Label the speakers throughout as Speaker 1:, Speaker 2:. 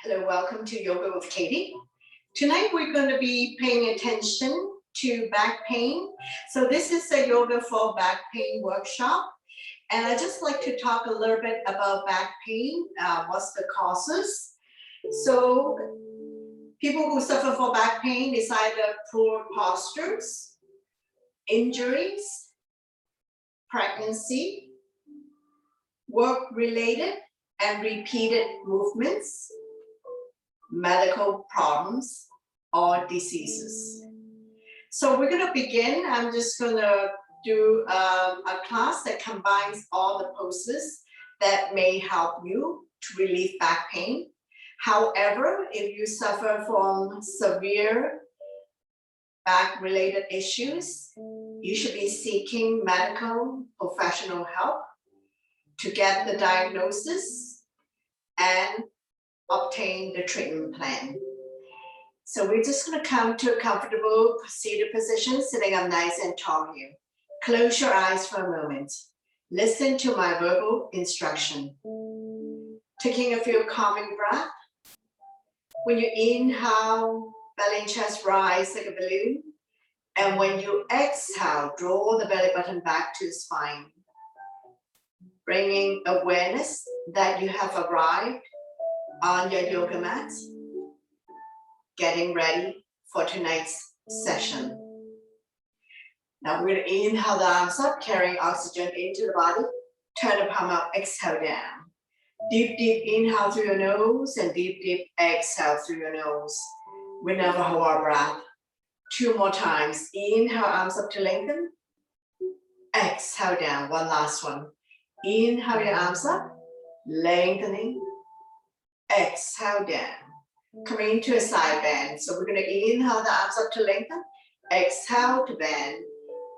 Speaker 1: Hello, welcome to Yoga with Katie. Tonight we're going to be paying attention to back pain. So this is a yoga for back pain workshop. And I just like to talk a little bit about back pain, what's the causes. So people who suffer from back pain is either poor postures, injuries, pregnancy, work-related and repeated movements, medical problems, or diseases. So we're going to begin. I'm just going to do a class that combines all the poses that may help you to relieve back pain. However, if you suffer from severe back-related issues, you should be seeking medical professional help to get the diagnosis and obtain the treatment plan. So we're just going to come to a comfortable seated position, sitting up nice and tall here. Close your eyes for a moment. Listen to my verbal instruction. Taking a few calming breaths. When you inhale, belly and chest rise like a balloon. And when you exhale, draw the belly button back to the spine. Bringing awareness that you have arrived on your yoga mat, getting ready for tonight's session. Now we're going to inhale the arms up, carrying oxygen into the body. Turn the palm up, exhale down. Deep, deep inhale through your nose and deep, deep exhale through your nose. We never hold our breath. 2 more times. Inhale, arms up to lengthen. Exhale down. One last one. Inhale your arms up, lengthening. Exhale down. Coming into a side bend. So we're going to inhale the arms up to lengthen. Exhale to bend.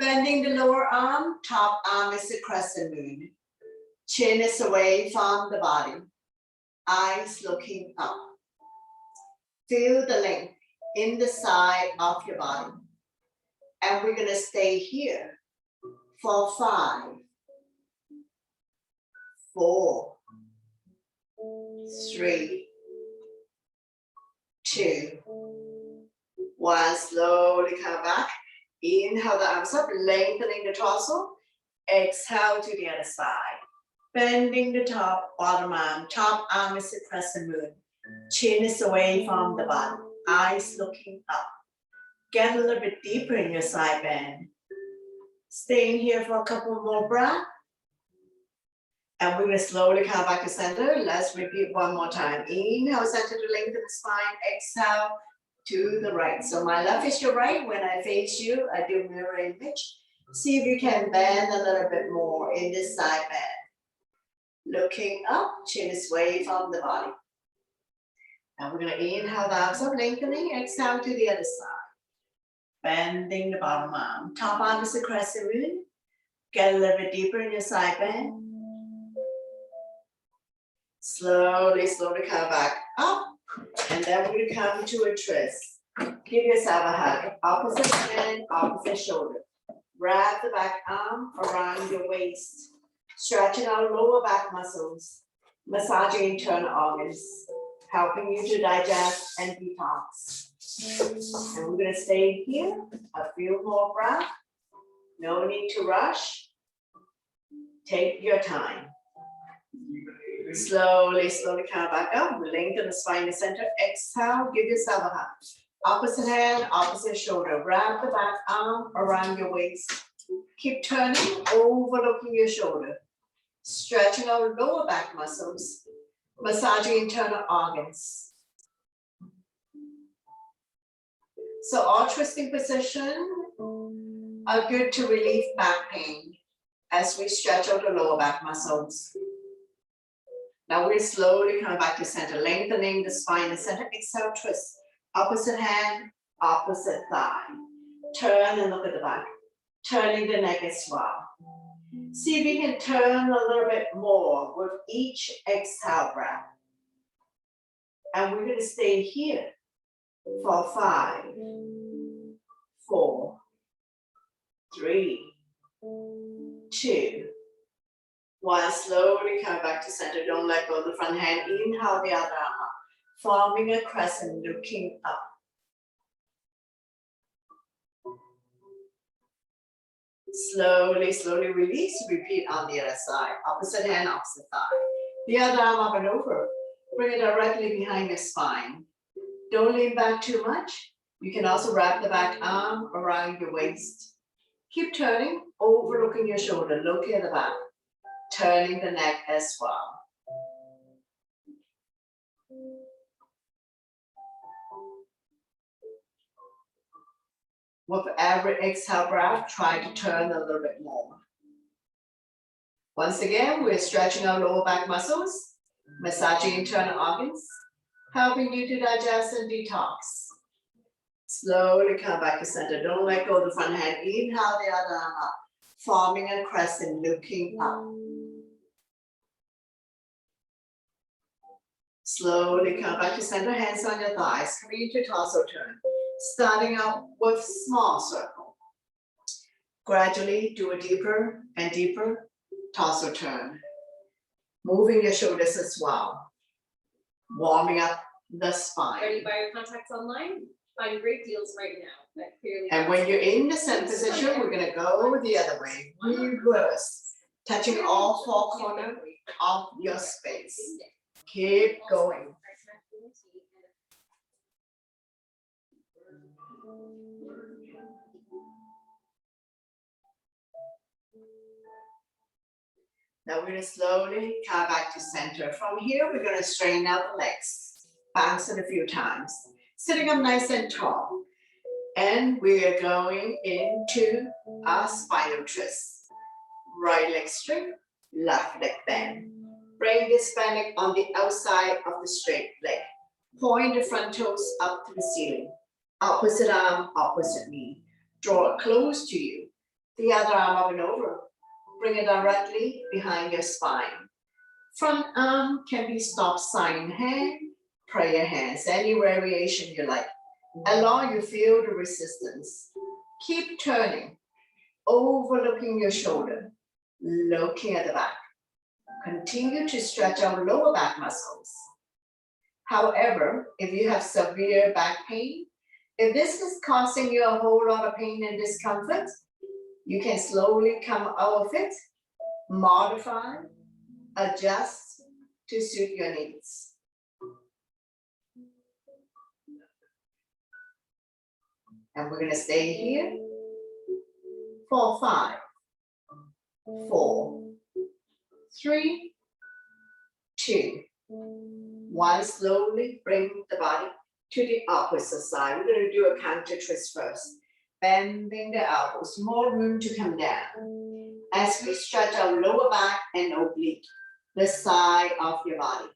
Speaker 1: Bending the lower arm. Top arm is the crescent moon. Chin is away from the body. Eyes looking up. Feel the length in the side of your body. And we're going to stay here for 5, 4, 3, 2, 1. Slowly come back. Inhale the arms up, lengthening the torso. Exhale to the other side. Bending the top, bottom arm. Top arm is the crescent moon. Chin is away from the body. Eyes looking up. Get a little bit deeper in your side bend. Staying here for a couple more breaths. And we will slowly come back to center. Let's repeat one more time. Inhale, center to lengthen the spine. Exhale to the right. So my left is your right. When I face you, I do mirror image. See if you can bend a little bit more in this side bend. Looking up, chin is away from the body. Now we're going to inhale the arms up, lengthening. Exhale to the other side. Bending the bottom arm. Top arm is the crescent moon. Get a little bit deeper in your side bend. Slowly, slowly come back up. And then we're going to come to a twist. Give yourself a hug. Opposite hand, opposite shoulder. Wrap the back arm around your waist. Stretching out lower back muscles. Massaging internal organs. Helping you to digest and detox. And we're going to stay here a few more breaths. No need to rush. Take your time. Slowly, slowly come back up. Lengthen the spine to center. Exhale, give yourself a hug. Opposite hand, opposite shoulder. Wrap the back arm around your waist. Keep turning, overlooking your shoulder. Stretching out lower back muscles. Massaging internal organs. So all twisting positions are good to relieve back pain as we stretch out the lower back muscles. Now we're slowly coming back to center, lengthening the spine and center. Exhale, twist. Opposite hand, opposite thigh. Turn and look at the back. Turning the neck as well. See if you can turn a little bit more with each exhale breath. And we're going to stay here for 5, 4, 3, 2, While slowly come back to center, don't let go of the front hand. Inhale the other arm up, forming a crescent, looking up. Slowly, slowly release, repeat on the other side. Opposite hand, opposite thigh. The other arm up and over. Bring it directly behind your spine. Don't lean back too much. You can also wrap the back arm around your waist. Keep turning, overlooking your shoulder, looking at the back. Turning the neck as well. With every exhale breath, try to turn a little bit more. Once again, we're stretching our lower back muscles, massaging internal organs, helping you to digest and detox. Slowly come back to center. Don't let go of the front hand. Inhale the other arm up, forming a crescent, looking up. Slowly come back to center, hands on your thighs, coming into torso turn. Starting out with small circle. Gradually do a deeper and deeper torso turn. Moving your shoulders as well. Warming up the spine.
Speaker 2: Ready to buy your contacts online? Find great deals right now. That clearly.
Speaker 1: And when you're in the center position, we're gonna go the other way. Reverse. Touching all four corners of your space. Keep going. Now we're gonna slowly come back to center. From here, we're gonna straighten out the legs. Bounce it a few times. Sitting up nice and tall. And we are going into our spinal twist. Right leg straight, left leg bend. Bring this bending on the outside of the straight leg. Point the front toes up to the ceiling. Opposite arm, opposite knee. Draw it close to you. The other arm up and over. Bring it directly behind your spine. Front arm can be stop sign hand, prayer hands, any variation you like. Allow you feel the resistance. Keep turning, overlooking your shoulder, looking at the back. Continue to stretch out lower back muscles. However, if you have severe back pain, if this is causing you a whole lot of pain and discomfort, you can slowly come out of it, modify, adjust to suit your needs. And we're gonna stay here for 5, 4, 3, 2, 1. Slowly bring the body to the opposite side. We're gonna do a counter twist first. Bending the elbows, more room to come down. As we stretch our lower back and oblique, the side of your body.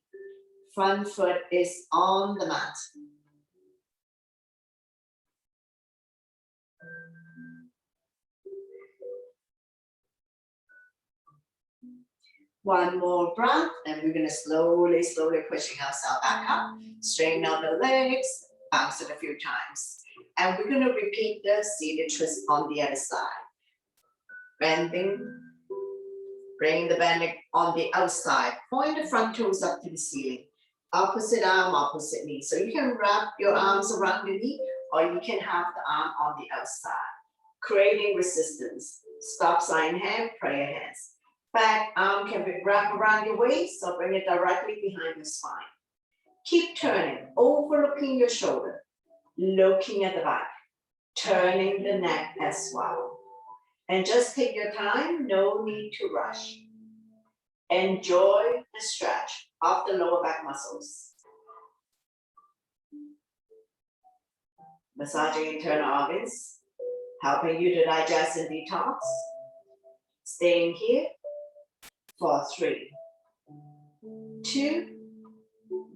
Speaker 1: Front foot is on the mat. One more breath, and we're gonna slowly, slowly pushing ourselves back up. Straighten out the legs, bounce it a few times. And we're gonna repeat the seated twist on the other side. Bending, bring the bending on the outside. Point the front toes up to the ceiling. Opposite arm, opposite knee. So you can wrap your arms around the knee, or you can have the arm on the outside. Creating resistance. Stop sign hand, prayer hands. Back arm can be wrapped around your waist, so bring it directly behind your spine. Keep turning, overlooking your shoulder, looking at the back, turning the neck as well. And just take your time, no need to rush. Enjoy the stretch of the lower back muscles. Massaging internal organs, helping you to digest and detox. Staying here for 3, 2,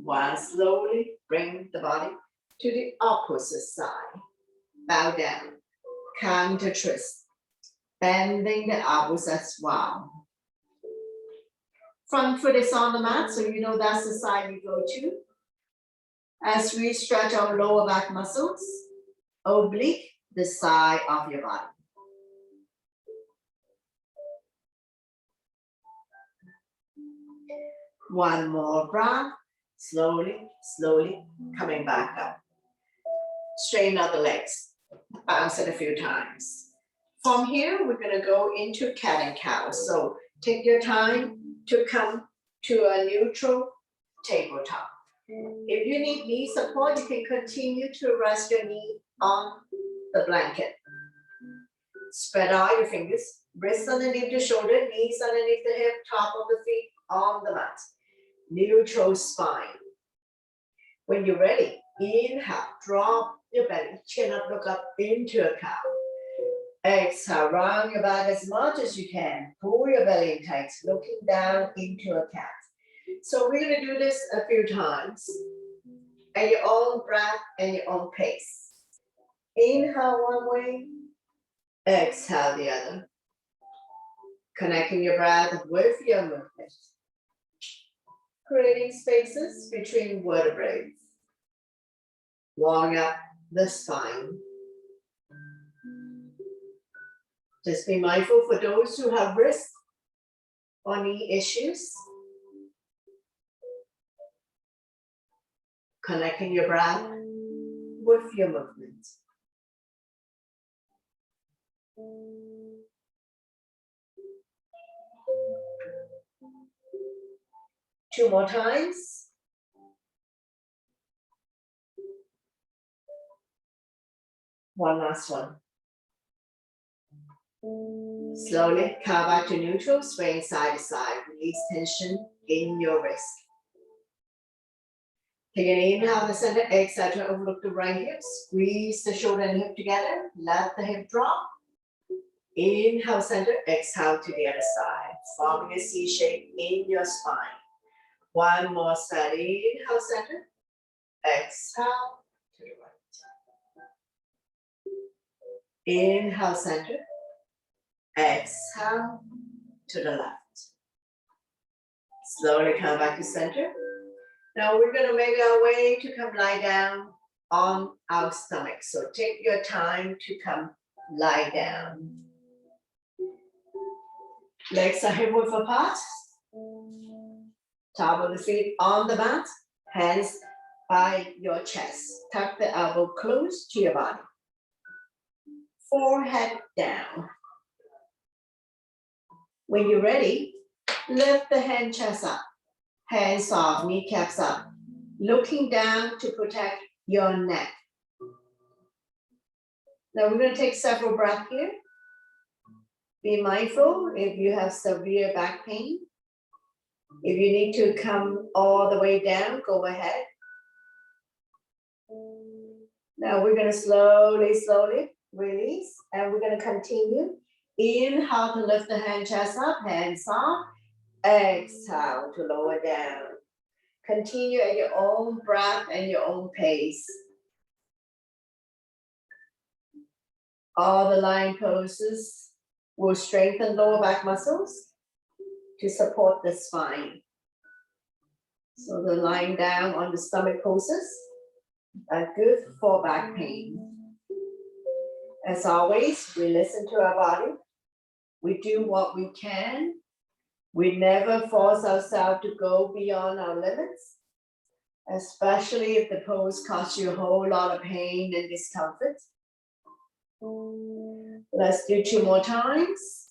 Speaker 1: 1. Slowly bring the body to the opposite side. Bow down, counter twist, bending the elbows as well. Front foot is on the mat, so you know that's the side you go to. As we stretch our lower back muscles, oblique the side of your body. One more breath, slowly, slowly coming back up. Straighten out the legs, bounce it a few times. From here, we're gonna go into cat and cow. So take your time to come to a neutral tabletop. If you need knee support, you can continue to rest your knee on the blanket. Spread out your fingers, wrists underneath the shoulder, knees underneath the hip, top of the feet on the mat. Neutral spine. When you're ready, inhale, drop your belly, chin up, look up into a cow. Exhale, round your back as much as you can. Pull your belly in tight, looking down into a cat. So we're gonna do this a few times at your own breath and your own pace. Inhale one way, exhale the other. Connecting your breath with your movement. Creating spaces between vertebrae. Warming up the spine. Just be mindful for those who have wrist or knee issues. Connecting your breath with your movement. Two more times. One last one. Slowly come back to neutral, swaying side to side. Release tension in your wrist. Take an inhale in the center, exhale to overlook the right hip. Squeeze the shoulder and hip together. Let the hip drop. Inhale center, exhale to the other side. Forming a C shape in your spine. One more side, inhale center, exhale to the right. Inhale center, exhale to the left. Slowly come back to center. Now we're gonna make our way to come lie down on our stomach. So take your time to come lie down. Legs are hip width apart. Top of the feet on the mat. Hands by your chest. Tuck the elbow close to your body. Forehead down. When you're ready, lift the hand chest up. Hands off, kneecaps up. Looking down to protect your neck. Now we're going to take several breaths here. Be mindful if you have severe back pain. If you need to come all the way down, go ahead. Now we're going to slowly, slowly release, and we're going to continue. Inhale to lift the hand chest up, hands off. Exhale to lower down. Continue at your own breath and your own pace. All the lying poses will strengthen lower back muscles to support the spine. So the lying down on the stomach poses are good for back pain. As always, we listen to our body. We do what we can. We never force ourselves to go beyond our limits, especially if the pose causes you a whole lot of pain and discomfort. Let's do 2 more times.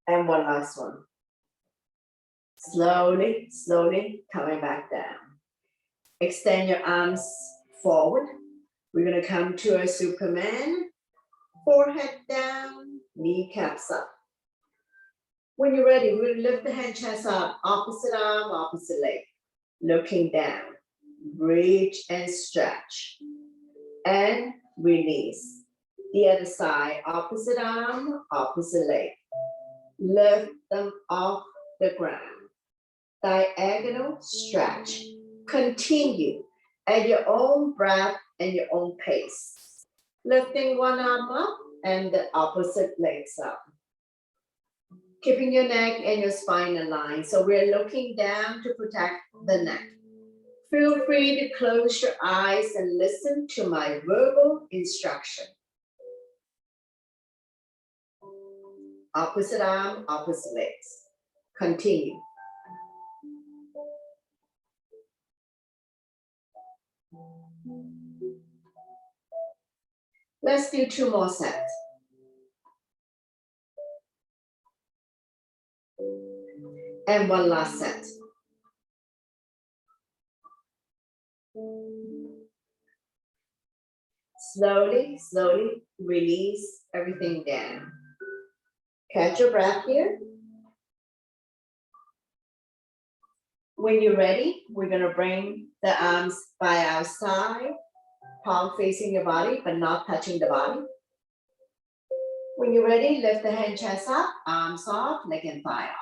Speaker 1: And one last one. Slowly, slowly coming back down. Extend your arms forward. We're going to come to a Superman. Forehead down, kneecaps up. When you're ready, we're going to lift the hand chest up, opposite arm, opposite leg. Looking down. Reach and stretch. And release. The other side, opposite arm, opposite leg. Lift them off the ground. Diagonal stretch. Continue at your own breath and your own pace. Lifting one arm up and the opposite legs up. Keeping your neck and your spine aligned. So we're looking down to protect the neck. Feel free to close your eyes and listen to my verbal instruction. Opposite arm, opposite legs. Continue. Let's do 2 more sets. And 1 last set. Slowly, slowly release everything down. Catch your breath here. When you're ready, we're gonna bring the arms by our side, palm facing your body, but not touching the body. When you're ready, lift the hand, chest up, arms off, leg and thigh off.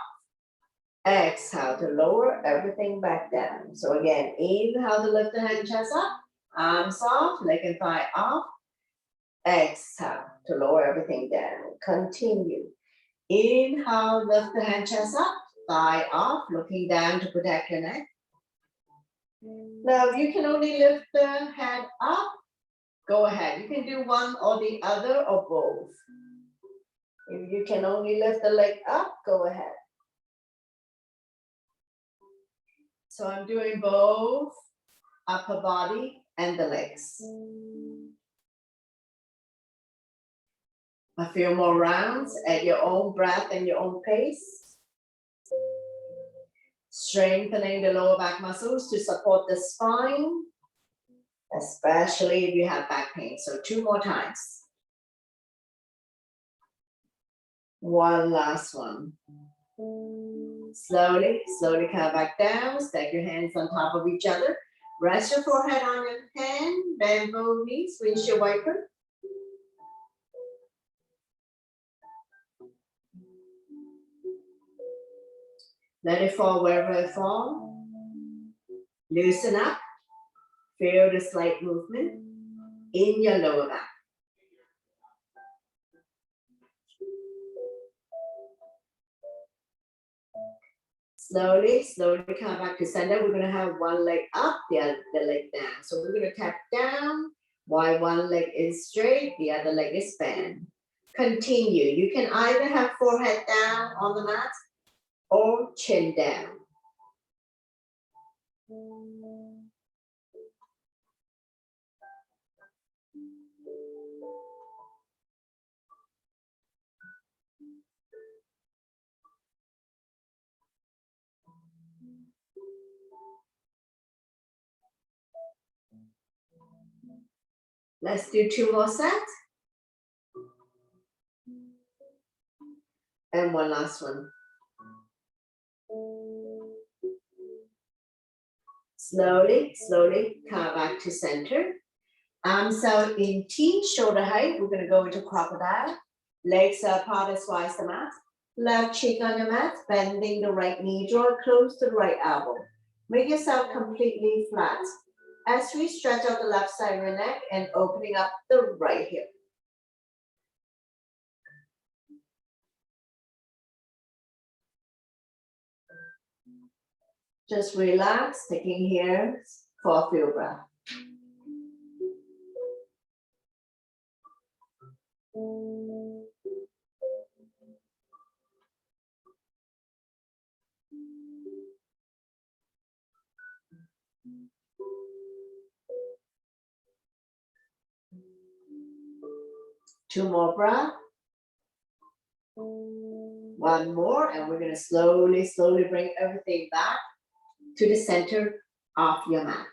Speaker 1: Exhale to lower everything back down. So again, inhale to lift the hand, chest up, arms off, leg and thigh off. Exhale to lower everything down. Continue. Inhale, lift the hand, chest up, thigh off, looking down to protect your neck. Now, if you can only lift the head up, go ahead. You can do one or the other or both. If you can only lift the leg up, go ahead. So I'm doing both upper body and the legs. A few more rounds at your own breath and your own pace. Strengthening the lower back muscles to support the spine, especially if you have back pain. So 2 more times. One last one. Slowly, slowly come back down. Stack your hands on top of each other. Rest your forehead on your hand. Bend both knees. Windshield wiper. Let it fall wherever it falls. Loosen up. Feel the slight movement in your lower back. Slowly, slowly come back to center. We're gonna have one leg up, the other leg down. So we're gonna tap down while one leg is straight, the other leg is bent. Continue. You can either have forehead down on the mat or chin down. Let's do 2 more sets. And one last one. Slowly, slowly come back to center. Arms out in T, shoulder height. We're gonna go into crocodile. Legs are apart as wide as the mat. Left cheek on your mat, bending the right knee, draw it close to the right elbow. Make yourself completely flat. As we stretch out the left side of your neck and opening up the right hip. Just relax, taking here for a few breaths. Two more breaths. One more, and we're gonna slowly, slowly bring everything back to the center of your mat.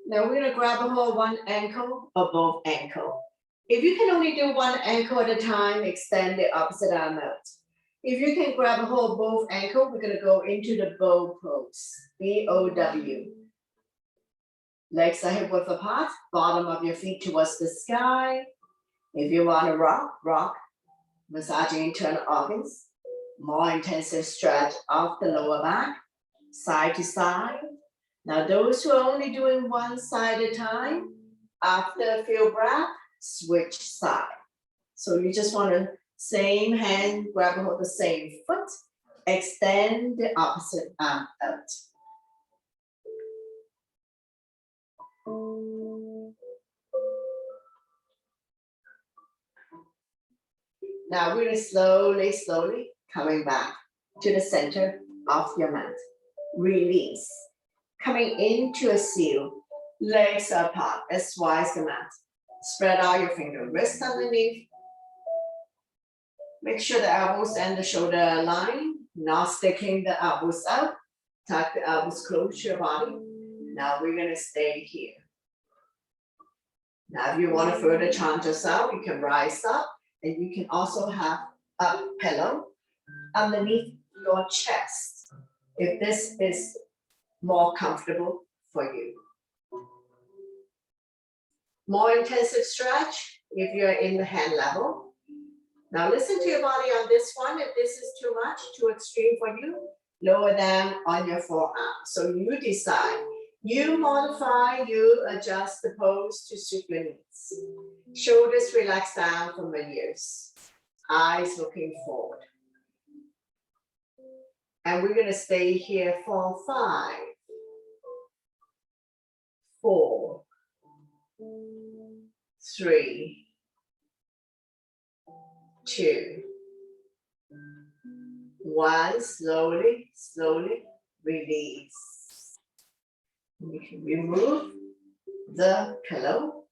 Speaker 1: Now we're gonna grab a hold of one ankle or both ankle. If you can only do one ankle at a time, extend the opposite arm out. If you can grab a hold of both ankle, we're gonna go into the bow pose, B-O-W. Legs are hip width apart, bottom of your feet towards the sky. If you want to rock, rock, massaging internal organs. More intensive stretch of the lower back, side to side. Now those who are only doing one side at a time, after a few breaths, switch side. So you just want to, same hand, grab a hold of the same foot, extend the opposite arm out. Now we're gonna slowly, slowly coming back to the center of your mat. Release. Coming into a seal. Legs apart as wide as the mat. Spread out your finger, wrist underneath. Make sure the elbows and the shoulder align, not sticking the elbows out. Tuck the elbows close to your body. Now we're gonna stay here. Now, if you want to further chant yourself, you can rise up and you can also have a pillow underneath your chest if this is more comfortable for you. More intensive stretch if you're in the hand level. Now listen to your body on this one. If this is too much, too extreme for you, lower down on your forearm. So you decide. You modify, you adjust the pose to suit your needs. Shoulders relax down from the ears. Eyes looking forward. And we're gonna stay here for 5, 4, 3, 2, 1. Slowly, slowly release. We can remove the pillow.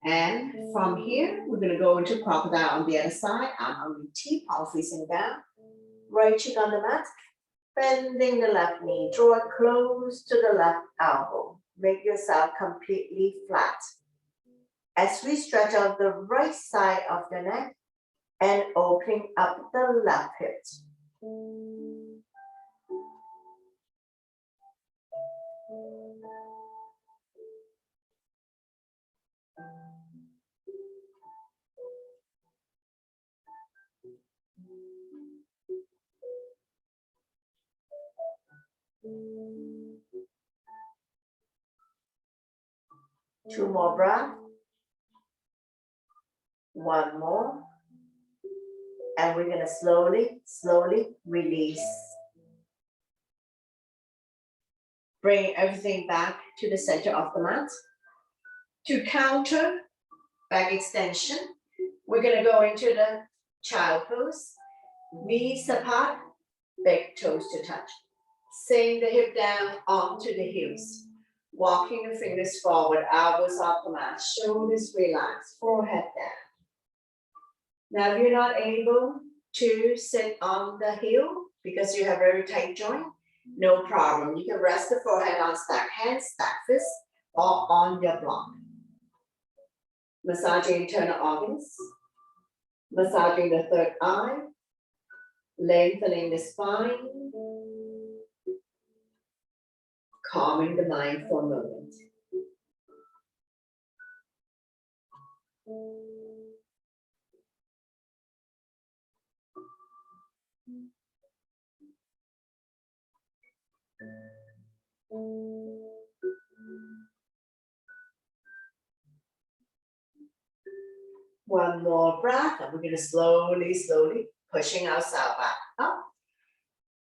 Speaker 1: And from here, we're going to go into crocodile on the other side. Arm on the T, palm facing down. Right cheek on the mat. Bending the left knee. Draw it close to the left elbow. Make yourself completely flat. As we stretch out the right side of the neck and opening up the left hip. 2 more breaths. 1 more. And we're going to slowly, slowly release. Bring everything back to the center of the mat. To counter back extension, we're going to go into the child pose. Knees apart, big toes to touch. Sink the hip down onto the heels. Walking the fingers forward, elbows off the mat, shoulders relaxed, forehead down. Now, if you're not able to sit on the heel because you have very tight joint, no problem. You can rest the forehead on stack hands, stack fists, or on your block. Massaging internal organs, massaging the third eye, lengthening the spine, calming the mind for a moment. One more breath, and we're going to slowly, slowly pushing ourselves back up.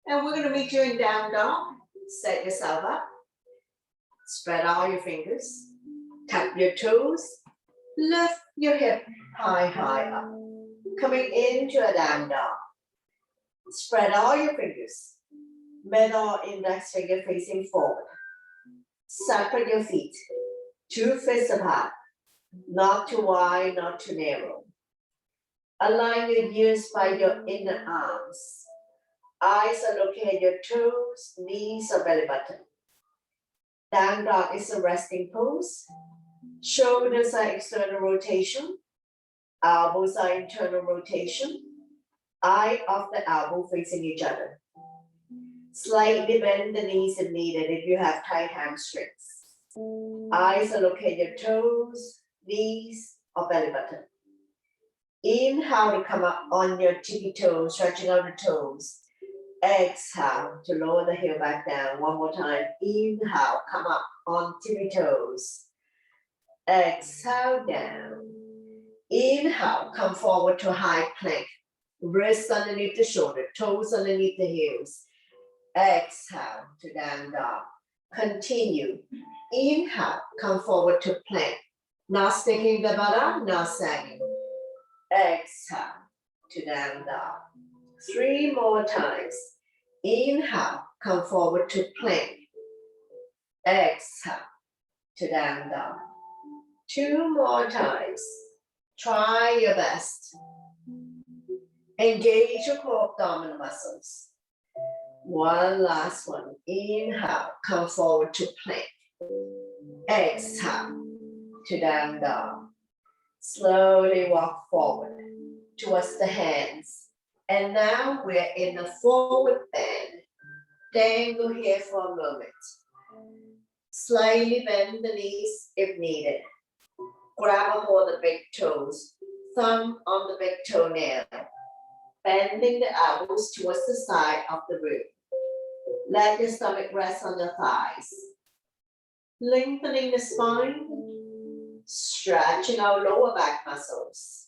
Speaker 1: And we're going to meet you in down dog. Set yourself up. Spread all your fingers. Tap your toes. Lift your hip high, high up. Coming into a down dog. Spread all your fingers. Middle index finger facing forward. Separate your feet. 2 fists apart. Not too wide, not too narrow. Align your ears by your inner arms. Eyes are looking at your toes, knees or belly button. Down dog is a resting pose. Shoulders are external rotation. Elbows are internal rotation. Eye of the elbow facing each other. Slightly bend the knees if needed if you have tight hamstrings. Eyes are looking at your toes, knees or belly button. Inhale to come up on your tippy toes, stretching out the toes. Exhale to lower the heel back down. One more time. Inhale, come up on tippy toes. Exhale down. Inhale, come forward to high plank. Wrists underneath the shoulder, toes underneath the heels. Exhale to down dog. Continue. Inhale, come forward to plank. Not sticking the butt up, not sagging. Exhale to down dog. 3 more times. Inhale, come forward to plank. Exhale to down dog. 2 more times. Try your best. Engage your core abdominal muscles. One last one. Inhale, come forward to plank. Exhale to down dog. Slowly walk forward towards the hands. And now we're in the forward bend. Dangle here for a moment. Slightly bend the knees if needed. Grab a hold of the big toes. Thumb on the big toenail. Bending the elbows towards the side of the room. Let your stomach rest on the thighs. Lengthening the spine. Stretching our lower back muscles.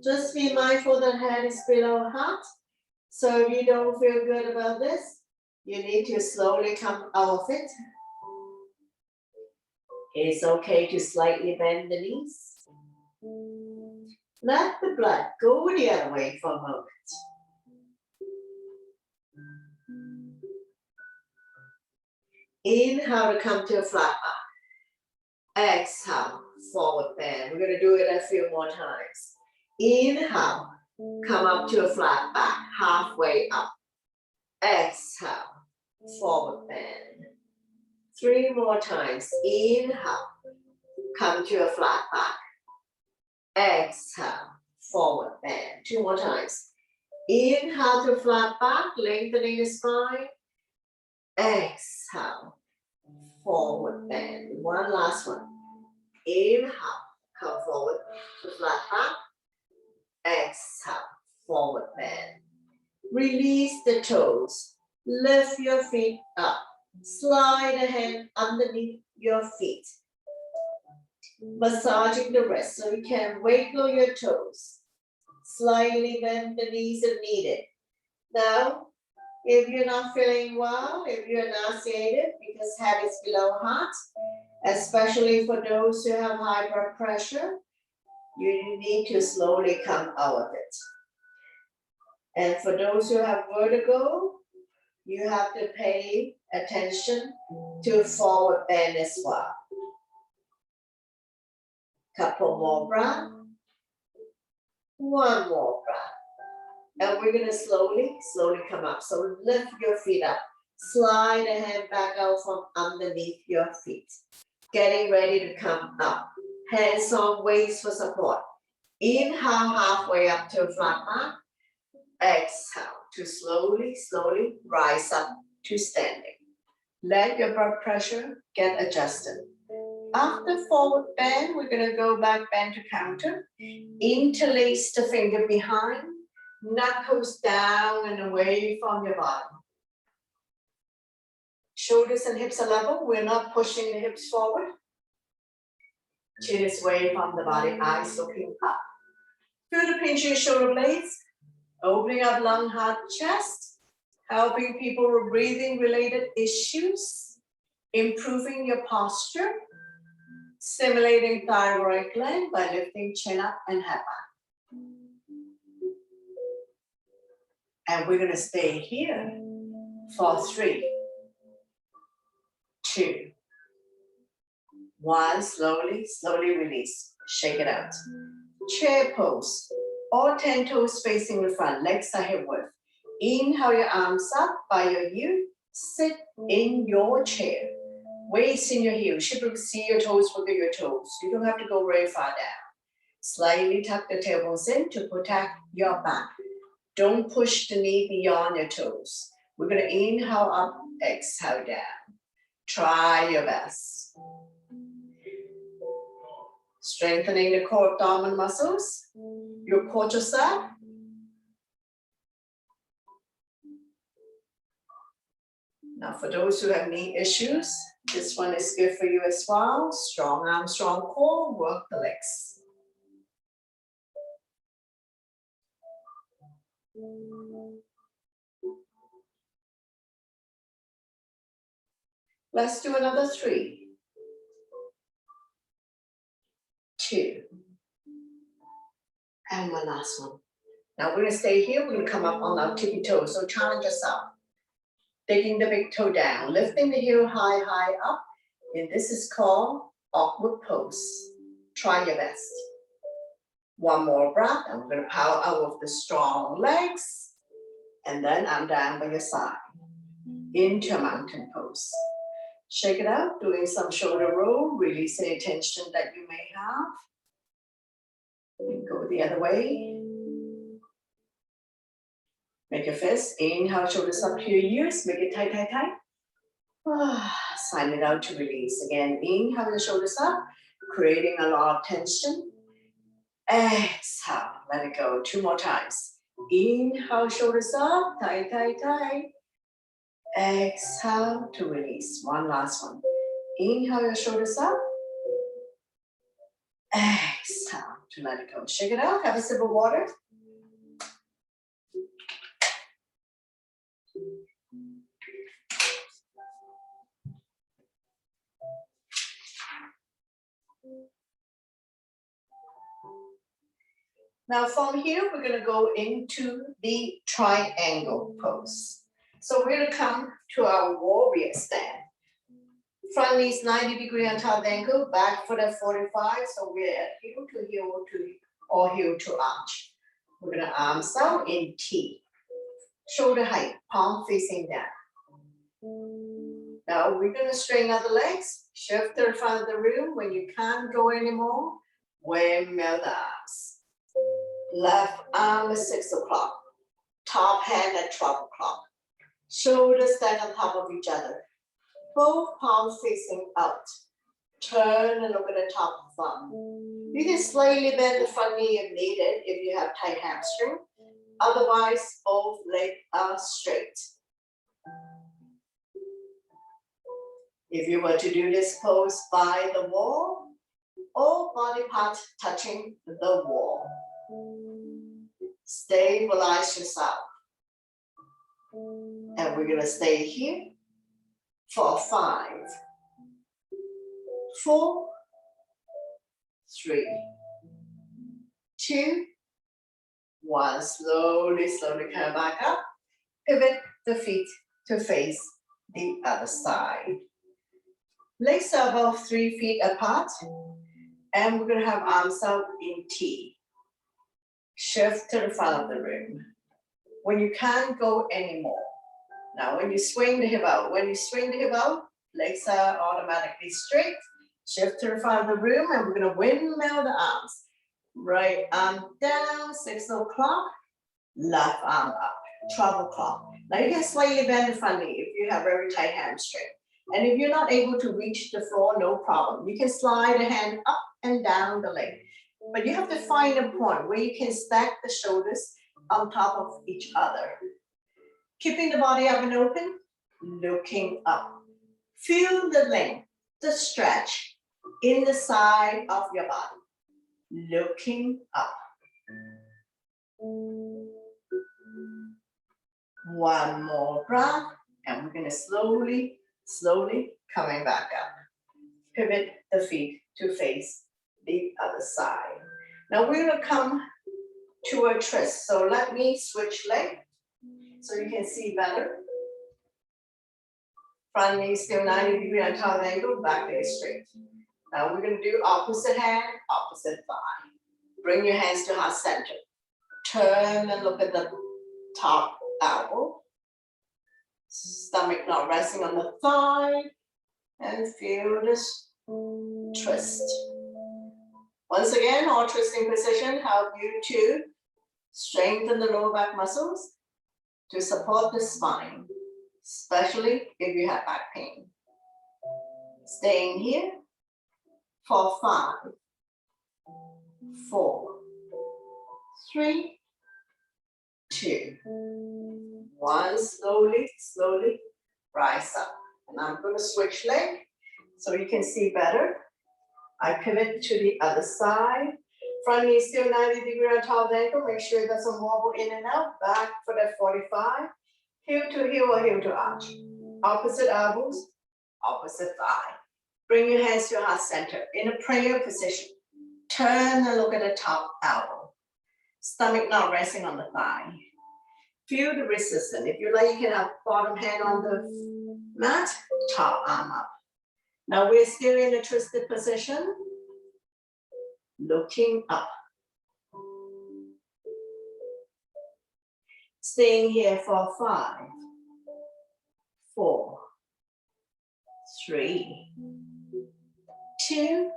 Speaker 1: Just be mindful that head is below heart. So if you don't feel good about this, you need to slowly come out of it. It's okay to slightly bend the knees. Let the blood go the other way for a moment. Inhale to come to a flat back. Exhale, forward bend. We're going to do it a few more times. Inhale, come up to a flat back, halfway up. Exhale, forward bend. 3 more times. Inhale, come to a flat back. Exhale, forward bend. 2 more times. Inhale to flat back, lengthening the spine. Exhale, forward bend. One last one. Inhale, come forward to flat back. Exhale, forward bend. Release the toes. Lift your feet up. Slide a hand underneath your feet. Massaging the wrist so you can wiggle your toes. Slightly bend the knees if needed. Now, if you're not feeling well, if you're nauseated because head is below heart, especially for those who have high blood pressure, you need to slowly come out of it. And for those who have vertigo, you have to pay attention to forward bend as well. Couple more breath. One more breath. And we're gonna slowly come up. So lift your feet up. Slide a hand back out from underneath your feet. Getting ready to come up. Hands on waist for support. Inhale halfway up to a flat back. Exhale to slowly rise up to standing. Let your blood pressure get adjusted. After forward bend, we're gonna go back bend to counter. Interlace the finger behind. Knuckles down and away from your body. Shoulders and hips are level. We're not pushing the hips forward. Chin is away from the body, eyes looking up. Feel the pinch your shoulder blades. Opening up lung, heart, chest. Helping people with breathing related issues. Improving your posture. Stimulating thyroid gland by lifting chin up and head back. And we're gonna stay here for 3, 2, 1. Slowly release. Shake it out. Chair pose. All 10 toes facing the front. Legs are hip width. Inhale your arms up by your heel. Sit in your chair. Weights in your heels. You should see your toes, wiggle your toes. You don't have to go very far down. Slightly tuck the tailbones in to protect your back. Don't push the knee beyond your toes. We're gonna inhale up, exhale down. Try your best. Strengthening the core abdominal muscles, your quadricep. Now for those who have knee issues, this one is good for you as well. Strong arm, strong core, work the legs. Let's do another 3, 2, And one last one. Now we're gonna stay here, we're gonna come up on our tippy toes, so challenge yourself. Taking the big toe down, lifting the heel high, high up, and this is called awkward pose. Try your best. One more breath, and we're gonna power out with the strong legs, and then I'm down by your side, into mountain pose. Shake it out, doing some shoulder roll, release any tension that you may have. And go the other way. Make your fist, inhale, shoulders up to your ears, make it tight, tight, tight. Sign it out to release. Again, inhale your shoulders up, creating a lot of tension. Exhale, let it go. 2 more times. Inhale, shoulders up, tight, tight, tight. Exhale to release. One last one. Inhale your shoulders up. Exhale to let it go. Shake it out, have a sip of water. Now from here, we're gonna go into the triangle pose. So we're gonna come to our warrior stand. Front knees 90 degrees on top of the ankle, back foot at 45. So we're at heel to heel to, or heel to arch. We're gonna arms out in T. Shoulder height, palm facing down. Now we're gonna straighten out the legs, shift to the front of the room. When you can't go anymore, windmill the arms. Left arm at 6 o'clock, top hand at 12 o'clock. Shoulders stacked on top of each other. Both palms facing out. Turn and look at the top of the thumb. You can slightly bend the front knee if needed, if you have tight hamstring. Otherwise, both legs are straight. If you were to do this pose by the wall, all body parts touching the wall. Stabilize yourself. And we're gonna stay here for 5, 4, 3, 2, 1. Slowly, slowly come back up. Pivot the feet to face the other side. Legs are about 3 feet apart. And we're gonna have arms out in T. Shift to the front of the room. When you can't go anymore. Now, when you swing the hip out, legs are automatically straight. Shift to the front of the room, and we're gonna windmill the arms. Right arm down, 6 o'clock. Left arm up, 12 o'clock. Now you can slightly bend the front knee if you have very tight hamstring. And if you're not able to reach the floor, no problem. You can slide a hand up and down the leg. But you have to find a point where you can stack the shoulders on top of each other. Keeping the body up and open, looking up. Feel the length, the stretch in the side of your body. Looking up. One more breath, and we're gonna slowly, slowly coming back up. Pivot the feet to face the other side. Now we're gonna come to a twist. So let me switch leg so you can see better. Front knee still 90 degrees on top of the ankle, back leg straight. Now we're gonna do opposite hand, opposite thigh. Bring your hands to heart center. Turn and look at the top elbow. Stomach not resting on the thigh. And feel this twist. Once again, all twisting position help you to strengthen the lower back muscles to support the spine, especially if you have back pain. Staying here for 5, 4, 3, 2, 1. Slowly, slowly rise up. And I'm going to switch leg so you can see better. I pivot to the other side. Front knee still 90 degrees on top of the ankle. Make sure it doesn't wobble in and out. Back foot at 45. Heel to heel or heel to arch. Opposite elbows, opposite thigh. Bring your hands to your heart center in a prayer position. Turn and look at the top elbow. Stomach not resting on the thigh. Feel the resistance. If you like, you can have bottom hand on the mat, top arm up. Now we're still in a twisted position, looking up. Staying here for 5, 4, 3, 2,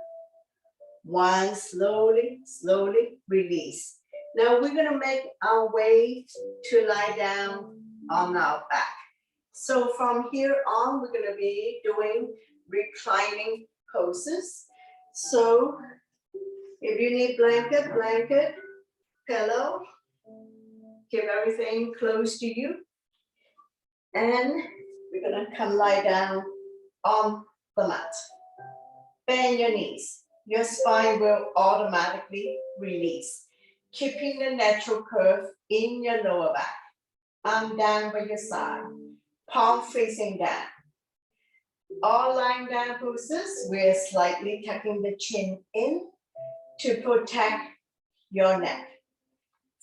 Speaker 1: 1. Slowly, slowly release. Now we're gonna make our way to lie down on our back. So from here on, we're gonna be doing reclining poses. So if you need blanket, pillow, keep everything close to you. And we're gonna come lie down on the mat. Bend your knees. Your spine will automatically release, keeping the natural curve in your lower back. Arm down by your side, palm facing down. All lying down poses, we're slightly tucking the chin in to protect your neck.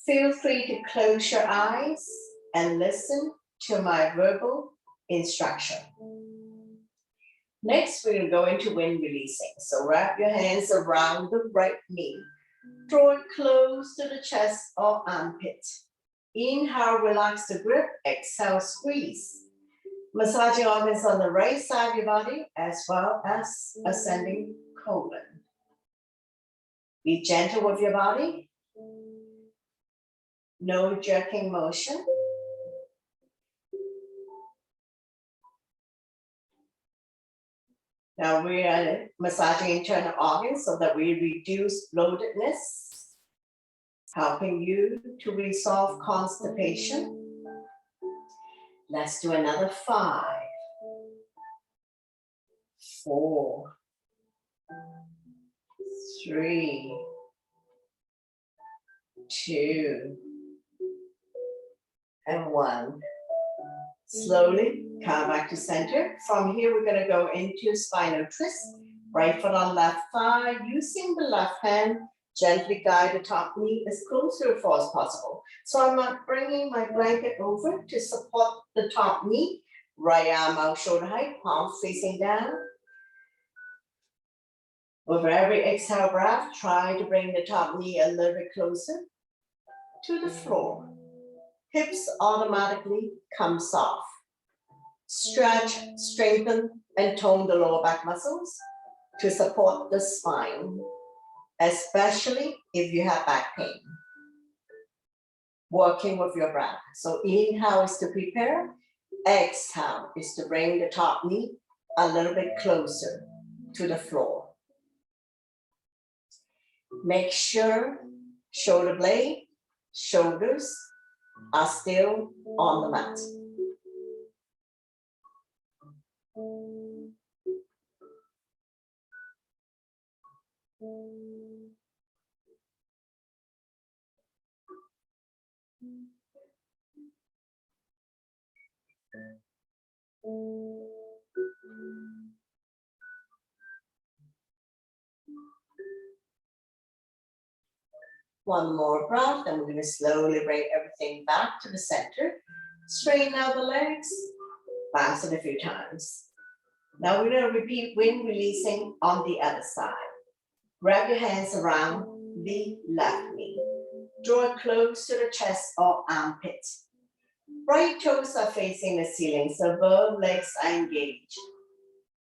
Speaker 1: Feel free to close your eyes and listen to my verbal instruction. Next, we're going to go into wind releasing. So wrap your hands around the right knee. Draw it close to the chest or armpit. Inhale, relax the grip. Exhale, squeeze. Massaging organs on the right side of your body as well as ascending colon. Be gentle with your body. No jerking motion. Now we are massaging internal organs so that we reduce bloatedness, helping you to resolve constipation. Let's do another 5, 4, 3, 2, and 1. Slowly come back to center. From here, we're going to go into spinal twist. Right foot on left thigh. Using the left hand, gently guide the top knee as close to the floor as possible. So I'm bringing my blanket over to support the top knee. Right arm out shoulder height, palms facing down. With every exhale breath, try to bring the top knee a little bit closer to the floor. Hips automatically come soft. Stretch, strengthen, and tone the lower back muscles to support the spine, especially if you have back pain. Working with your breath. So inhale is to prepare. Exhale is to bring the top knee a little bit closer to the floor. Make sure shoulder blade, shoulders are still on the mat. One more breath, and we're going to slowly bring everything back to the center. Straighten out the legs, bounce it a few times. Now we're going to repeat wind releasing on the other side. Wrap your hands around the left knee. Draw it close to the chest or armpit. Right toes are facing the ceiling, so both legs are engaged.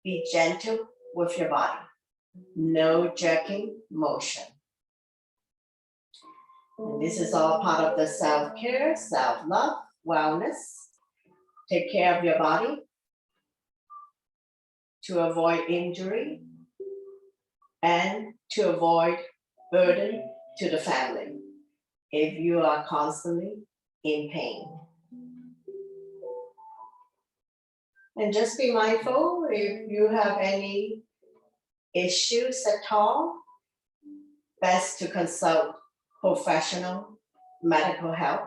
Speaker 1: Be gentle with your body. No jerking motion. And this is all part of the self-care, self-love, wellness. Take care of your body to avoid injury and to avoid burden to the family if you are constantly in pain. And just be mindful if you have any issues at all, best to consult professional medical help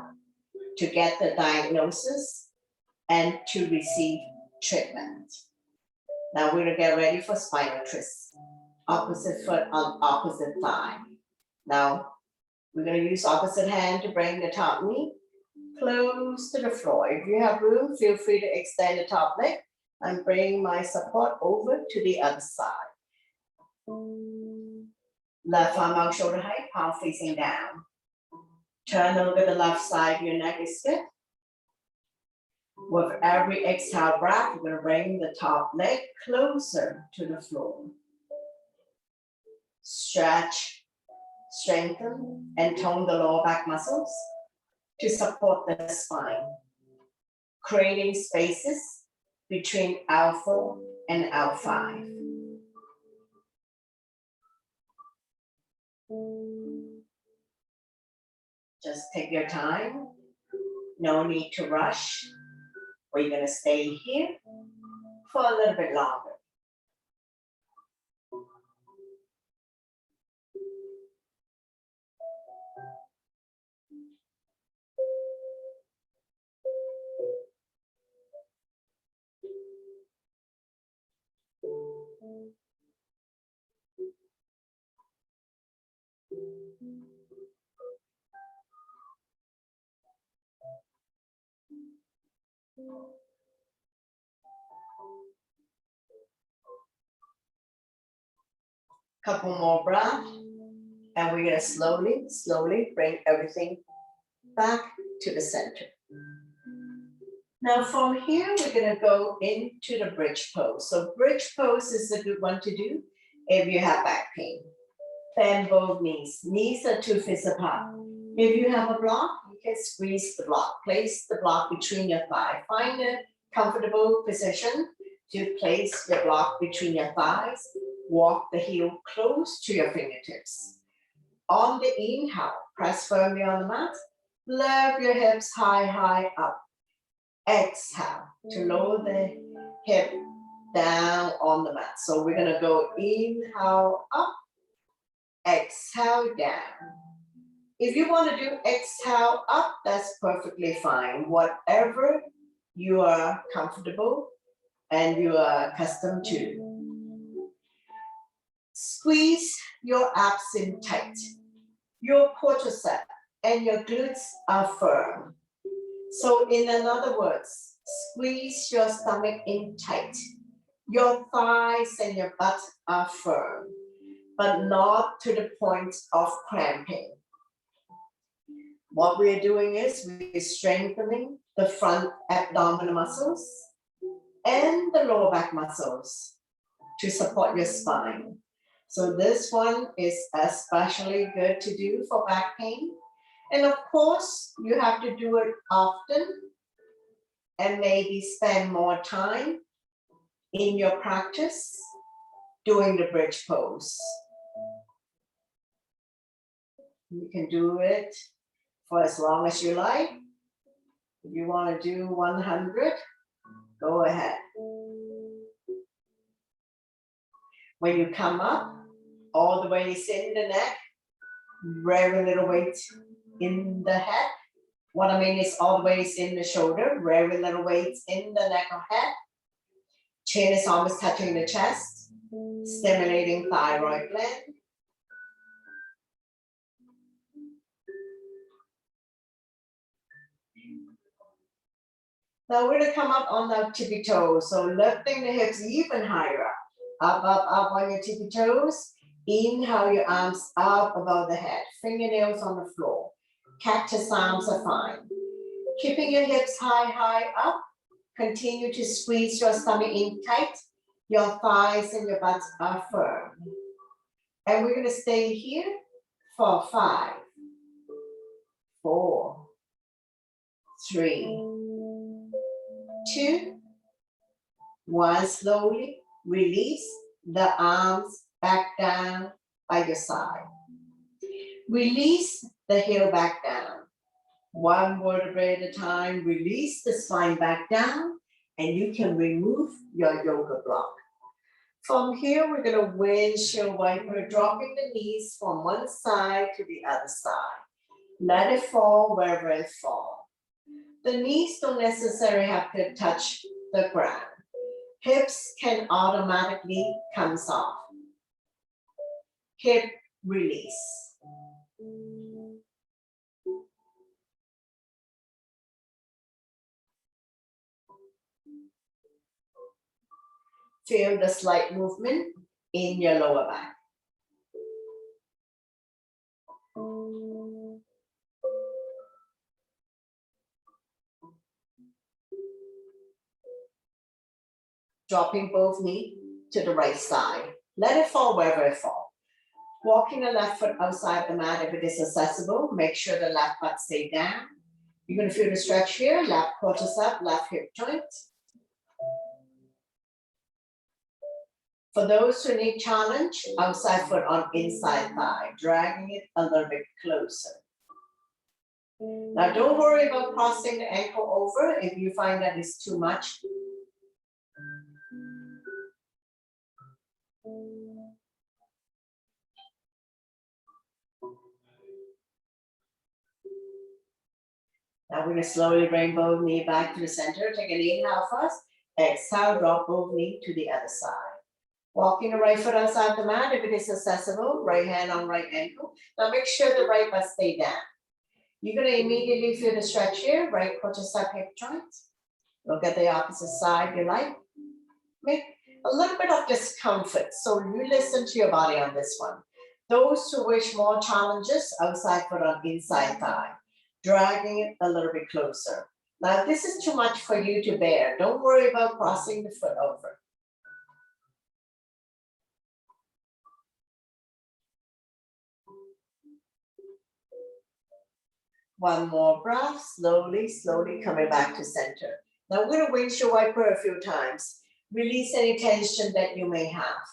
Speaker 1: to get the diagnosis and to receive treatment. Now we're gonna get ready for spinal twist. Opposite foot on opposite thigh. Now We're gonna use opposite hand to bring the top knee close to the floor. If you have room, feel free to extend the top leg and bring my support over to the other side. Left arm out shoulder height, palm facing down. Turn and look at the left side, your neck is stiff. With every exhale breath, we're gonna bring the top leg closer to the floor. Stretch, strengthen, and tone the lower back muscles to support the spine, creating spaces between L4 and L5. Just take your time, no need to rush. We're gonna stay here for a little bit longer. Couple more breaths, and we're gonna slowly bring everything back to the center. Now from here, we're gonna go into the bridge pose. So bridge pose is a good one to do if you have back pain. Bend both knees. Knees are 2 feet apart. If you have a block, you can squeeze the block. Place the block between your thighs. Find a comfortable position to place your block between your thighs. Walk the heel close to your fingertips. On the inhale, press firmly on the mat. Lift your hips high up. Exhale to lower the hip down on the mat. So we're gonna go inhale up, exhale down. If you want to do exhale up, that's perfectly fine. Whatever you are comfortable and you are accustomed to. Squeeze your abs in tight. Your quadricep and your glutes are firm. So in other words, squeeze your stomach in tight. Your thighs and your butt are firm, but not to the point of cramping. What we're doing is we're strengthening the front abdominal muscles and the lower back muscles to support your spine. So this one is especially good to do for back pain. And of course, you have to do it often and maybe spend more time in your practice doing the bridge pose. You can do it for as long as you like. If you want to do 100, go ahead. When you come up, all the weight is in the neck, very little weight in the head. What I mean is all the weight is in the shoulder, very little weight in the neck or head. Chin is almost touching the chest, stimulating thyroid gland. Now we're gonna come up on the tippy toes. So lifting the hips even higher up. Up on your tippy toes. Inhale your arms up above the head. Fingernails on the floor. Cactus arms are fine. Keeping your hips high up. Continue to squeeze your stomach in tight. Your thighs and your butt are firm. And we're gonna stay here for 5, 4, 3, 2, 1. Slowly release the arms back down by your side. Release the heel back down. 1 vertebrae at a time. Release the spine back down, and you can remove your yoga block. From here, we're gonna windshield wiper, dropping the knees from one side to the other side. Let it fall wherever it falls. The knees don't necessarily have to touch the ground. Hips can automatically come off. Hip release. Feel the slight movement in your lower back. Dropping both knees to the right side. Let it fall wherever it falls. Walking the left foot outside the mat if it is accessible. Make sure the left butt stay down. You're going to feel the stretch here. Left quadricep, left hip joint. For those who need challenge, outside foot on inside thigh, dragging it a little bit closer. Now don't worry about crossing the ankle over if you find that it's too much. Now we're going to slowly bring both knee back to the center. Take an inhale first. Exhale, drop both knee to the other side. Walking the right foot outside the mat if it is accessible. Right hand on right ankle. Now make sure the right butt stay down. You're going to immediately feel the stretch here. Right quadricep hip joints. Look at the opposite side you like. Make a little bit of discomfort. So you listen to your body on this one. Those who wish more challenges, outside foot on inside thigh. Dragging it a little bit closer. Now, this is too much for you to bear. Don't worry about crossing the foot over. One more breath, slowly, slowly coming back to center. Now, we're going to windshield wiper a few times. Release any tension that you may have.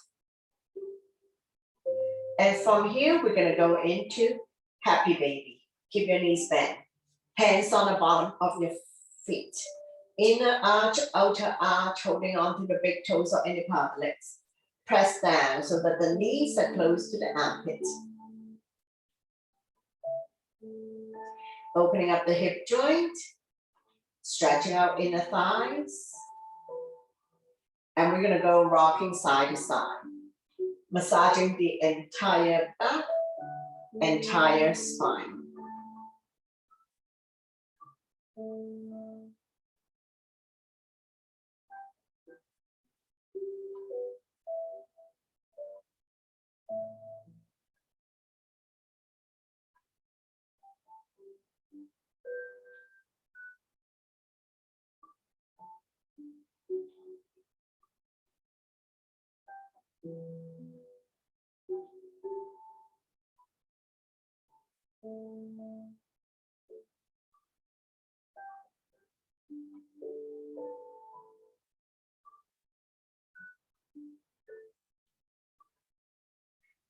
Speaker 1: And from here, we're going to go into happy baby. Keep your knees bent. Hands on the bottom of your feet. Inner arch, outer arch, holding on to the big toes or any part of the legs. Press down so that the knees are close to the armpits. Opening up the hip joint. Stretching out inner thighs. And we're going to go rocking side to side. Massaging the entire back, entire spine.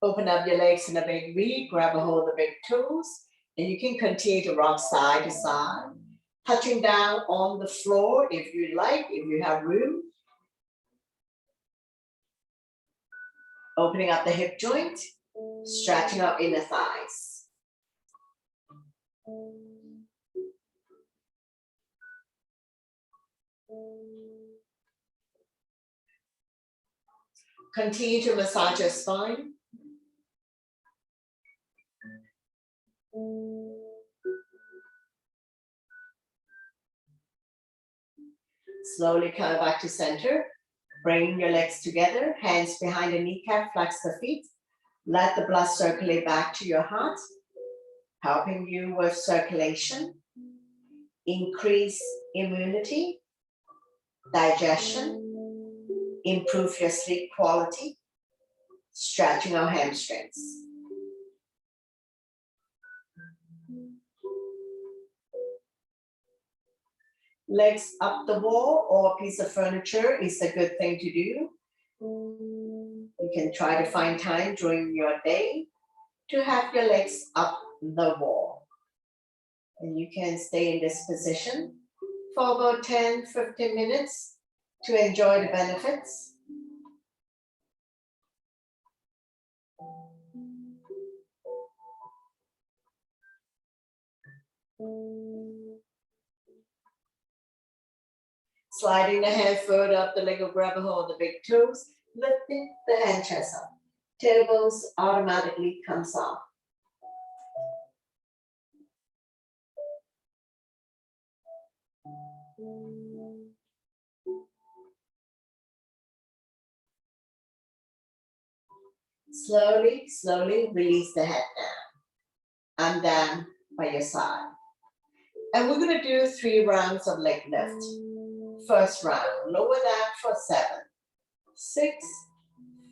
Speaker 1: Open up your legs in a big V, grab a hold of the big toes, and you can continue to rock side to side, touching down on the floor if you like, if you have room. Opening up the hip joint, stretching out inner thighs. Continue to massage your spine. Slowly come back to center. Bring your legs together, hands behind the kneecap, flex the feet. Let the blood circulate back to your heart, helping you with circulation, increase immunity, digestion, improve your sleep quality, stretching our hamstrings. Legs up the wall or a piece of furniture is a good thing to do. You can try to find time during your day to have your legs up the wall. And you can stay in this position for about 10-15 minutes to enjoy the benefits. Sliding the hand further up the leg or grab a hold of the big toes, lifting the hand chest up. Tailbones automatically comes off. Slowly, slowly release the head down and down by your side. And we're gonna do 3 rounds of leg lift. First round, lower down for 7, 6,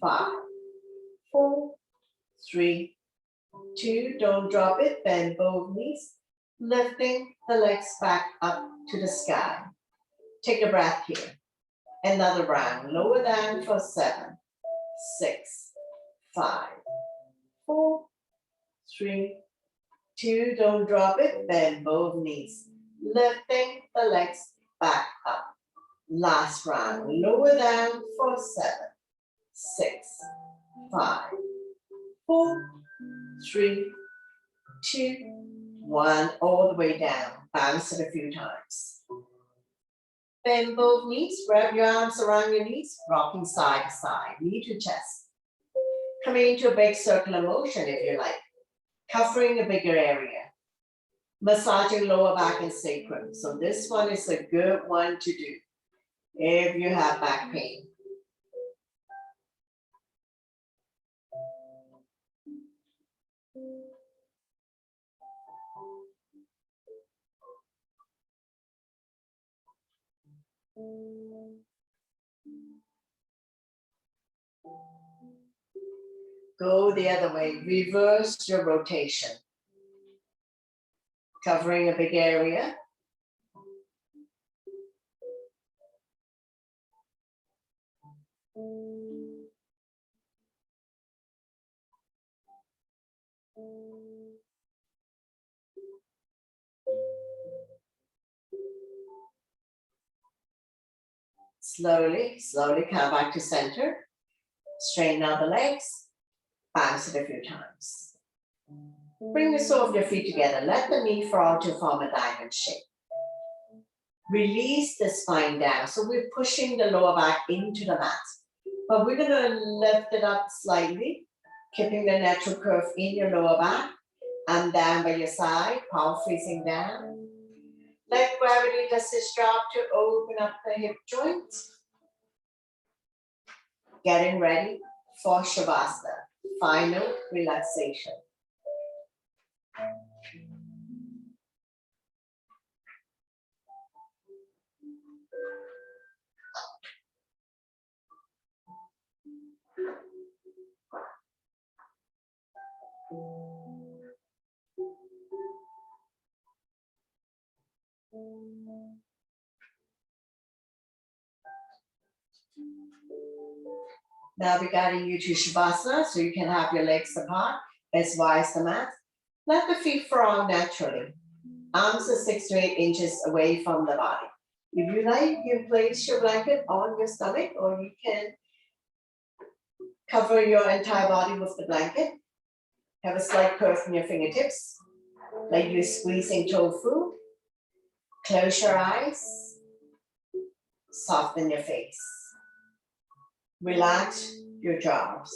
Speaker 1: 5, 4, 3, 2, don't drop it, bend both knees, lifting the legs back up to the sky. Take a breath here. Another round, lower down for 7, 6, 5, 4, 3, 2, don't drop it, bend both knees, lifting the legs back up. Last round, lower down for 7, 6, 5, 4, 3, 2, 1, all the way down. Bounce it a few times. Bend both knees, wrap your arms around your knees, rocking side to side, knee to chest. Coming into a big circular motion if you like, covering a bigger area. Massaging lower back and sacrum. So this one is a good one to do if you have back pain. Go the other way, reverse your rotation. Covering a big area. Slowly, slowly come back to center. Straighten out the legs. Bounce it a few times. Bring the sole of your feet together. Let the knee fall to form a diamond shape. Release the spine down. So we're pushing the lower back into the mat. But we're gonna lift it up slightly, keeping the natural curve in your lower back and down by your side, palm facing down. Let gravity just drop to open up the hip joints. Getting ready for Shavasana, final relaxation. Now we're guiding you to Shavasana, so you can have your legs apart, as wide as the mat. Let the feet fall naturally. Arms are 6 to 8 inches away from the body. If you like, you can place your blanket on your stomach, or you can cover your entire body with the blanket. Have a slight curve in your fingertips, like you're squeezing tofu. Close your eyes, soften your face. Relax your jaws.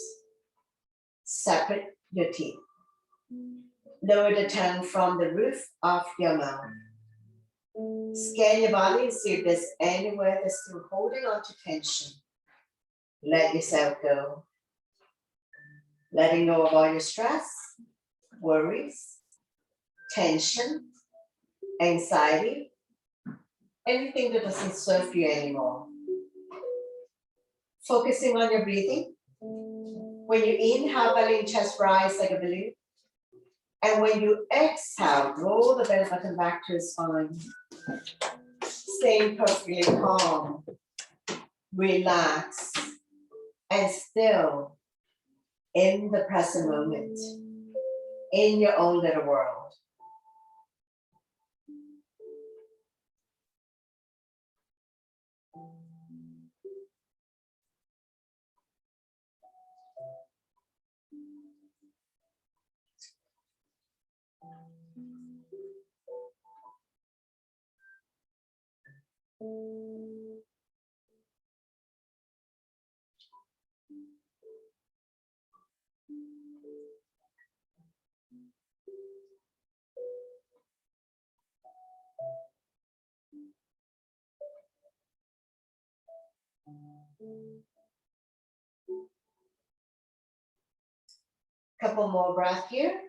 Speaker 1: Separate your teeth. Lower the tongue from the roof of your mouth. Scan your body and see if there's anywhere that's still holding on to tension. Let yourself go. Letting go of all your stress, worries, tension, anxiety, anything that doesn't serve you anymore. Focusing on your breathing. When you inhale, belly and chest rise like a balloon. And when you exhale, roll the belly button back to the spine. Staying perfectly calm, relax, and still in the present moment, in your own little world. Couple more breath here.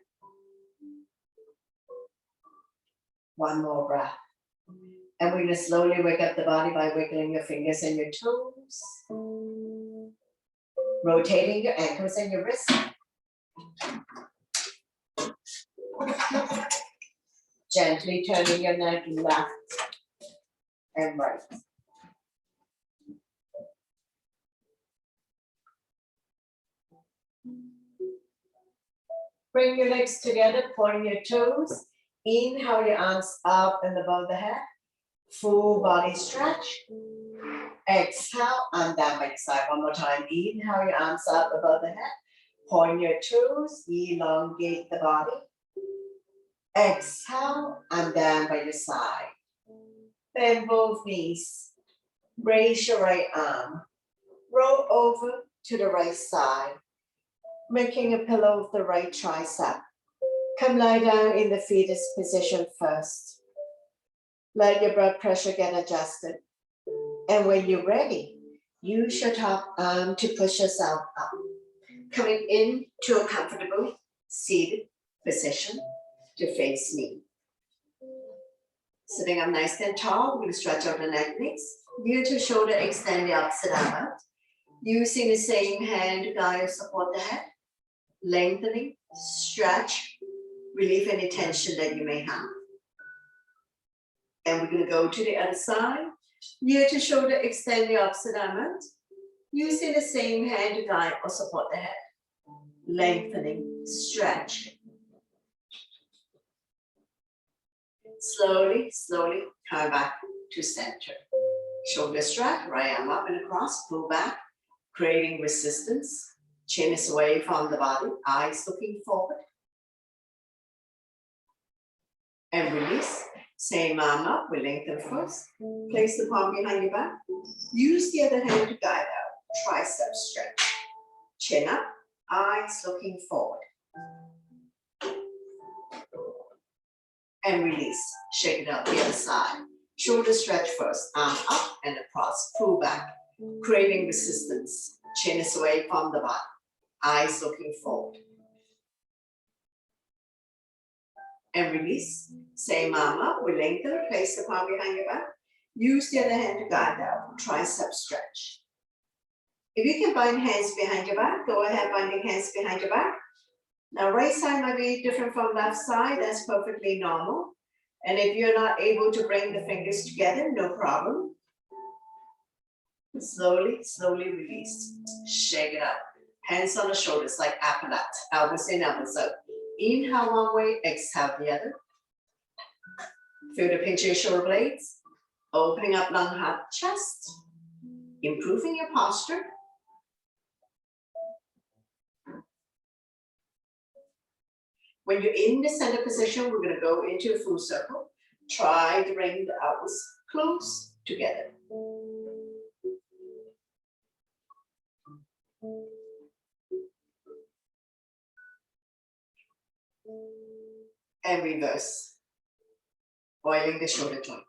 Speaker 1: One more breath. And we're gonna slowly wake up the body by wiggling your fingers and your toes. Rotating your ankles and your wrists. Gently turning your neck left and right. Bring your legs together, point your toes. Inhale your arms up and above the head. Full body stretch. Exhale and down by side. One more time. Inhale your arms up above the head. Point your toes, elongate the body. Exhale and down by your side. Bend both knees. Raise your right arm. Roll over to the right side, making a pillow of the right tricep. Come lie down in the fetus position first. Let your blood pressure get adjusted. And when you're ready, use your top arm to push yourself up. Coming into a comfortable seated position to face me. Sitting up nice and tall, we're going to stretch out the neck knees. Heel to shoulder, extend the opposite arm out. Using the same hand to guide or support the head. Lengthening, stretch, relieve any tension that you may have. And we're going to go to the other side. Heel to shoulder, extend the opposite arm out. Using the same hand to guide or support the head. Lengthening, stretch. Slowly, slowly come back to center. Shoulder strap, right arm up and across, pull back, creating resistance. Chin is away from the body, eyes looking forward. And release. Same arm up, we lengthen first. Place the palm behind your back. Use the other hand to guide out. Tricep stretch. Chin up, eyes looking forward. And release. Shake it out the other side. Shoulder stretch first, arm up and across, pull back, creating resistance. Chin is away from the body, eyes looking forward. And release. Same arm up, we lengthen, place the palm behind your back. Use the other hand to guide out, tricep stretch. If you can bind hands behind your back, go ahead binding hands behind your back. Now right side might be different from left side, that's perfectly normal. And if you're not able to bring the fingers together, no problem. Slowly, slowly release. Shake it up. Hands on the shoulders like apple, elbows in, elbows out. Inhale one way, exhale the other. Feel the pinch of your shoulder blades. Opening up lung, heart, chest. Improving your posture. When you're in the center position, we're going to go into a full circle. Try to bring the elbows close together. And reverse. Oiling the shoulder joint.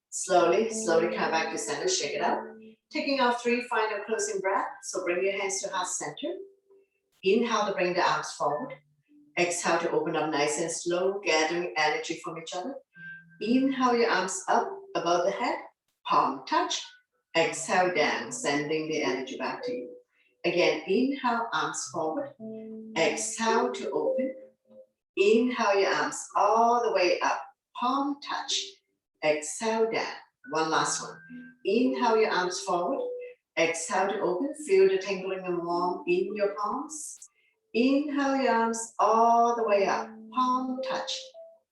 Speaker 1: Slowly, slowly come back to center, shake it up. Taking our 3 final closing breaths. So bring your hands to heart center. Inhale to bring the arms forward. Exhale to open up nice and slow, gathering energy from each other. Inhale your arms up above the head, palm touch. Exhale down, sending the energy back to you. Again, inhale, arms forward. Exhale to open. Inhale your arms all the way up, palm touch. Exhale down. One last one. Inhale your arms forward. Exhale to open. Feel the tingling and warm in your palms. Inhale your arms all the way up. Palm touch.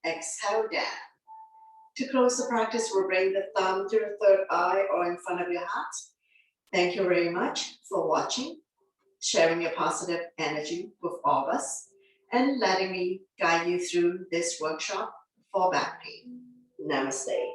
Speaker 1: Exhale down. To close the practice, we'll bring the thumb to the third eye or in front of your heart. Thank you very much for watching, sharing your positive energy with all of us, and letting me guide you through this workshop for back pain. Namaste.